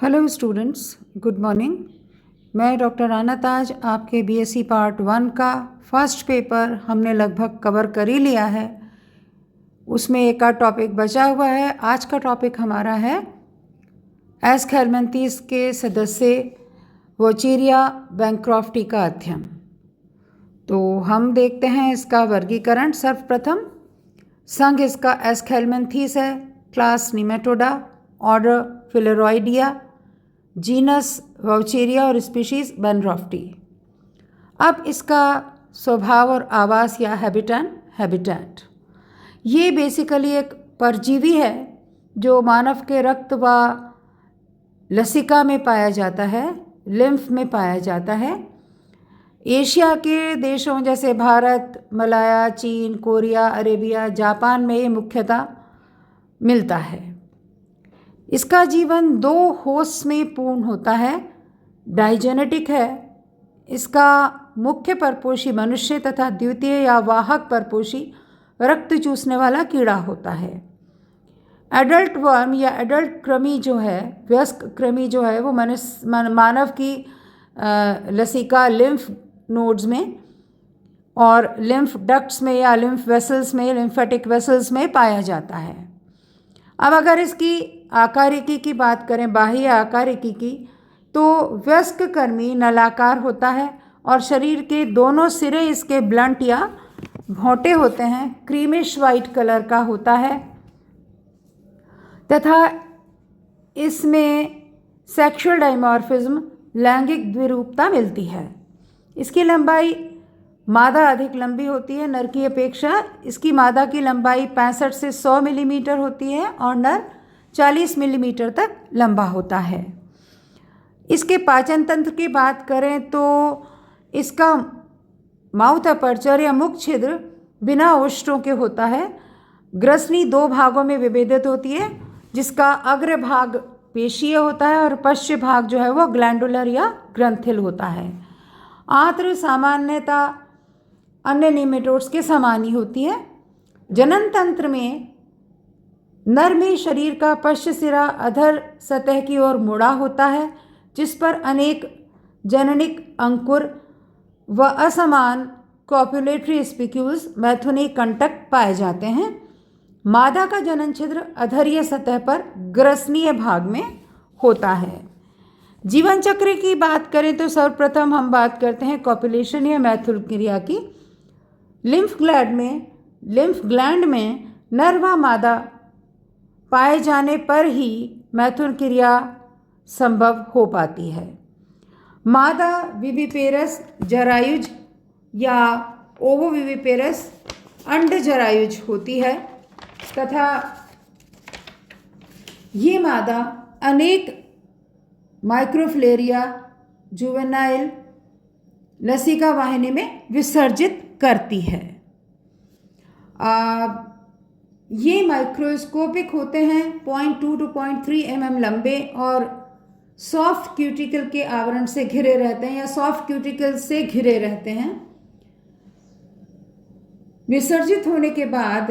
Hello students, good morning. मैं doctor Rana ताज, आपके BSc part 1 का फर्स्ट पेपर हमने लगभग कवर कर ही लिया है। उसमें एक आध टॉपिक बचा हुआ है। आज का टॉपिक हमारा है एस्कहेलमंथीज के सदस्य वोचेरिया बैंक्रॉफ्टी का अध्ययन। तो हम देखते हैं इसका वर्गीकरण। सर्वप्रथम संघ इसका एस्कहेलमंथीज है, class Nematoda, order Filarioidea, genus Wuchereria और स्पीशीज बैंक्रॉफ्टी। अब इसका स्वभाव और आवास या हैबिटेट, ये बेसिकली एक परजीवी है जो मानव के रक्त व लसिका में पाया जाता है, लिम्फ में पाया जाता है। एशिया के देशों जैसे भारत, मलाया, चीन, कोरिया, अरेबिया, जापान में ये मुख्यतः मिलता है। इसका जीवन 2 होस्ट में पूर्ण होता है, डाइजेनेटिक है। इसका मुख्य परपोषी मनुष्य तथा द्वितीय या वाहक परपोषी रक्त चूसने वाला कीड़ा होता है। एडल्ट वर्म या एडल्ट कृमि जो है, वयस्क कृमि जो है, वो मानव की लसिका, लिम्फ नोड्स में और लिम्फ डक्ट्स में या लिम्फ वेसल्स में, लिम्फेटिक वेसल्स में पाया जाता है। अब अगर इसकी आकारिकी की बात करें, बाह्य आकारिकी की, तो वयस्क कृमि नलाकार होता है और शरीर के दोनों सिरे इसके ब्लंट या भौंटे होते हैं, क्रीमिश वाइट कलर का होता है तथा इसमें सेक्सुअल डाइमॉर्फिज्म, लैंगिक द्विरूपता मिलती है। इसकी लंबाई मादा अधिक लंबी होती है नर की अपेक्षा। इसकी मादा की लंबाई 65 से 100 मिलीमीटर होती है और नर 40 मिलीमीटर तक लंबा होता है। इसके पाचन तंत्र की बात करें तो इसका माउथ अपर्चर या मुख छिद्र बिना ओष्ठों के होता है। ग्रसनी 2 भागों में विभेदित होती है, जिसका अग्र भाग पेशीय होता है और पश्च भाग जो है वो ग्लैंडुलर या ग्रंथिल होता है। आंत्र सामान्यतः अन्य निमेटोड्स के समान ही होती है। जनन तंत्र में नर में शरीर का पश्च सिरा अधर सतह की ओर मुड़ा होता है, जिस पर अनेक जननिक अंकुर व असमान कॉपुलेटरी स्पिक्यूल्स, मैथुनी कंटक पाए जाते हैं। मादा का जनन छिद्र अधरीय सतह पर ग्रसनीय भाग में होता है। जीवन चक्र की बात करें तो सर्वप्रथम हम बात करते हैं कॉपुलेशन या मैथुन क्रिया की। लिम्फ ग्लैंड में नर व मादा पाए जाने पर ही मैथुन क्रिया संभव हो पाती है। मादा विविपेरस जरायुज या ओवोविविपेरस अंड जरायुज होती है तथा ये मादा अनेक माइक्रोफ्लेरिया जुवेनाइल लसिका वाहिनी में विसर्जित करती है। ये माइक्रोस्कोपिक होते हैं, 0.2 to 0.3 mm लंबे और सॉफ्ट क्यूटिकल के आवरण से घिरे रहते हैं या सॉफ्ट क्यूटिकल से घिरे रहते हैं। विसर्जित होने के बाद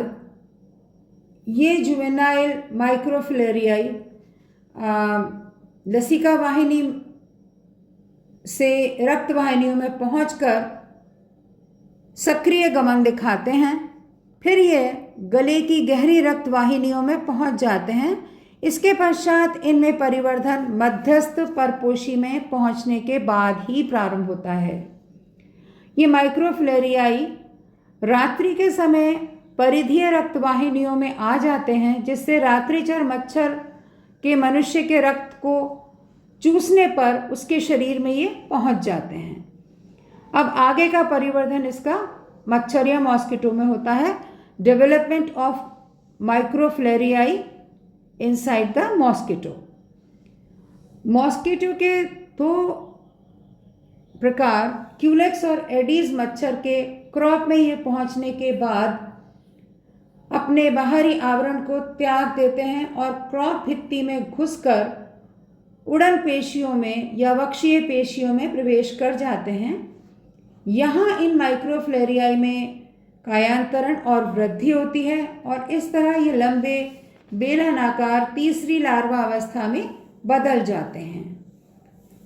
ये जुवेनाइल माइक्रोफ्लेरियाई लसिका वाहिनी से रक्त वाहिनियों में पहुंचकर सक्रिय गमन दिखाते हैं। फिर ये गले की गहरी रक्त वाहिनियों में पहुंच जाते हैं। इसके पश्चात इनमें परिवर्धन मध्यस्थ परपोषी में पहुंचने के बाद ही प्रारंभ होता है। ये माइक्रोफ्लेरियाई रात्रि के समय परिधीय रक्त वाहिनियों में आ जाते हैं, जिससे रात्रिचर मच्छर के मनुष्य के रक्त को चूसने पर उसके शरीर में ये पहुंच जाते हैं। अब आगे का परिवर्धन इसका मच्छर या मॉस्किटो में होता है। Development of microfilariae inside the mosquito. Mosquito के 2 प्रकार क्यूलेक्स और एडीज मच्छर के क्रॉप में ये पहुंचने के बाद अपने बाहरी आवरण को त्याग देते हैं और क्रॉप भित्ति में घुसकर उड़न पेशियों में या वक्षीय पेशियों में प्रवेश कर जाते हैं। यहाँ इन माइक्रोफ्लेरियाई में कायांतरण और वृद्धि होती है और इस तरह ये लंबे बेलनाकार तीसरी लार्वा अवस्था में बदल जाते हैं।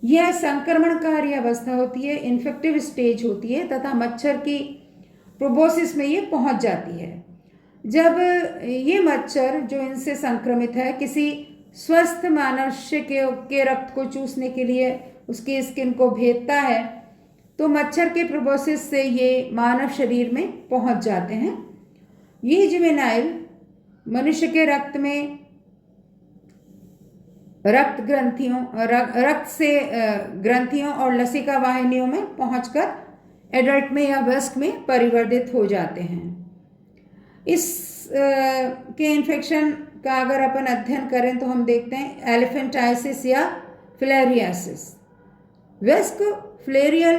यह संक्रमणकारी अवस्था होती है, इन्फेक्टिव स्टेज होती है तथा मच्छर की प्रोबोसिस में ये पहुंच जाती है। जब ये मच्छर जो इनसे संक्रमित है किसी स्वस्थ मनुष्य के रक्त को चूसने के लिए उसकी स्किन को भेदता है तो मच्छर के प्रोबोसिस से ये मानव शरीर में पहुंच जाते हैं। ये जुवेनाइल मनुष्य के रक्त में रक्त से ग्रंथियों और लसिका वाहिनियों में पहुंचकर एडल्ट में या वयस्क में परिवर्तित हो जाते हैं। इस के इन्फेक्शन का अगर अपन अध्ययन करें तो हम देखते हैं एलिफेंटाइसिस या फिलेरियासिस। वयस्क फ्लेरियल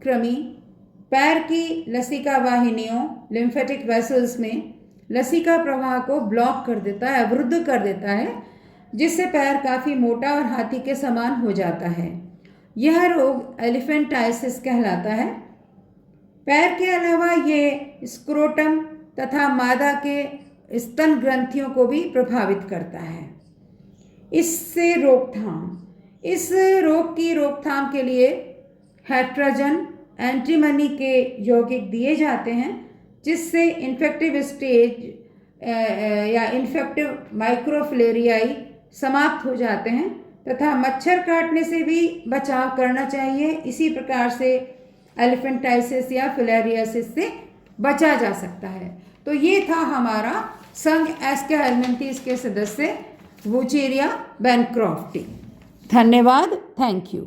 कृमि पैर की लसिका वाहिनियों लिम्फेटिक वेसल्स में लसिका प्रवाह को ब्लॉक कर देता है, अवरुद्ध कर देता है, जिससे पैर काफ़ी मोटा और हाथी के समान हो जाता है। यह रोग एलिफेंटाइसिस कहलाता है। पैर के अलावा ये स्क्रोटम तथा मादा के स्तन ग्रंथियों को भी प्रभावित करता है। इससे रोकथाम, इस रोग की रोकथाम के लिए हेट्राजन एंटीमनी के यौगिक दिए जाते हैं जिससे इन्फेक्टिव स्टेज या इन्फेक्टिव माइक्रोफिलेरियाई समाप्त हो जाते हैं तथा मच्छर काटने से भी बचाव करना चाहिए। इसी प्रकार से एलिफेंटाइसिस या फिलेरियासिस से बचा जा सकता है। तो ये था हमारा संघ एस्का हेलमिंथीज के सदस्य वुचेरिया बैनक्रॉफ्टी। धन्यवाद, थैंक यू।